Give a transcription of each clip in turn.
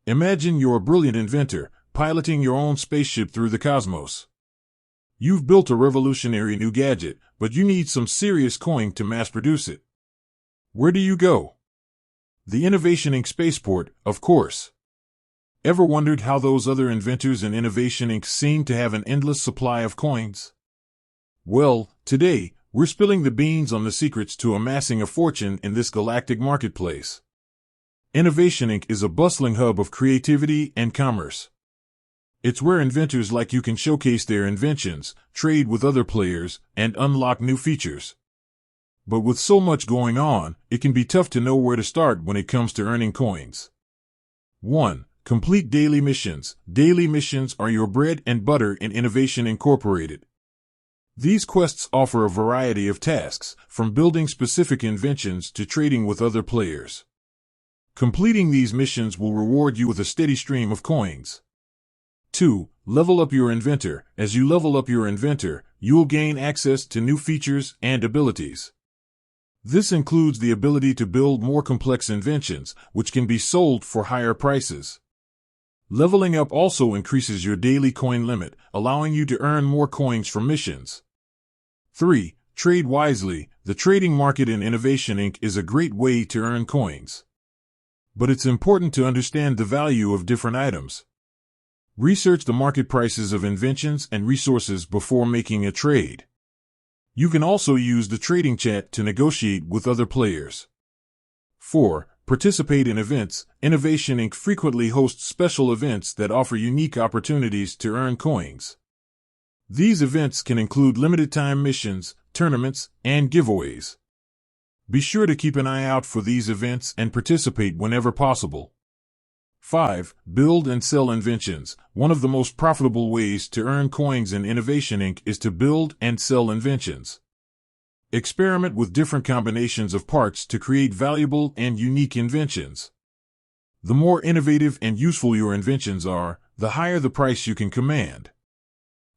Imagine you're a brilliant inventor, piloting your own spaceship through the cosmos. You've built a revolutionary new gadget, but you need some serious coin to mass produce it. Where do you go? The Innovation Inc. spaceport, of course. Ever wondered how those other inventors in Innovation Inc. seem to have an endless supply of coins? Well, today, we're spilling the beans on the secrets to amassing a fortune in this galactic marketplace. Innovation Inc. is a bustling hub of creativity and commerce. It's where inventors like you can showcase their inventions, trade with other players, and unlock new features. But with so much going on, it can be tough to know where to start when it comes to earning coins. 1. Complete daily missions. Daily missions are your bread and butter in Innovation Incorporated. These quests offer a variety of tasks, from building specific inventions to trading with other players. Completing these missions will reward you with a steady stream of coins. 2. Level up your inventor. As you level up your inventor, you'll gain access to new features and abilities. This includes the ability to build more complex inventions, which can be sold for higher prices. Leveling up also increases your daily coin limit, allowing you to earn more coins from missions. 3. Trade wisely. The trading market in Innovation Inc. is a great way to earn coins. But it's important to understand the value of different items. Research the market prices of inventions and resources before making a trade. You can also use the trading chat to negotiate with other players. 4. Participate in events. Innovation Inc. frequently hosts special events that offer unique opportunities to earn coins. These events can include limited-time missions, tournaments, and giveaways. Be sure to keep an eye out for these events and participate whenever possible. 5. Build and sell inventions. One of the most profitable ways to earn coins in Innovation Inc. is to build and sell inventions. Experiment with different combinations of parts to create valuable and unique inventions. The more innovative and useful your inventions are, the higher the price you can command.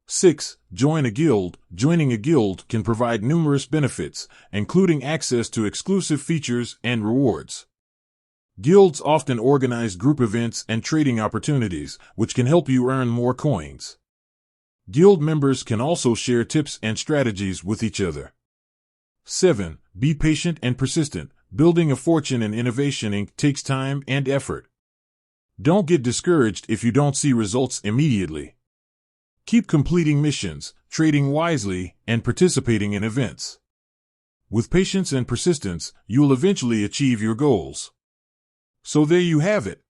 6. Join a guild. Joining a guild can provide numerous benefits, including access to exclusive features and rewards. Guilds often organize group events and trading opportunities, which can help you earn more coins. Guild members can also share tips and strategies with each other. 7. Be patient and persistent. Building a fortune in Innovation Inc. takes time and effort. Don't get discouraged if you don't see results immediately. Keep completing missions, trading wisely, and participating in events. With patience and persistence, you'll eventually achieve your goals. So there you have it.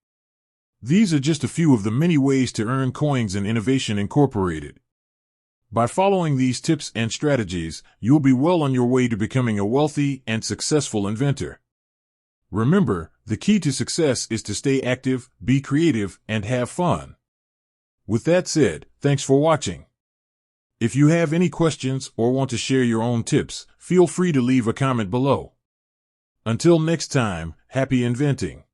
These are just a few of the many ways to earn coins in Innovation Incorporated. By following these tips and strategies, you'll be well on your way to becoming a wealthy and successful inventor. Remember, the key to success is to stay active, be creative, and have fun. With that said, thanks for watching. If you have any questions or want to share your own tips, feel free to leave a comment below. Until next time, happy inventing.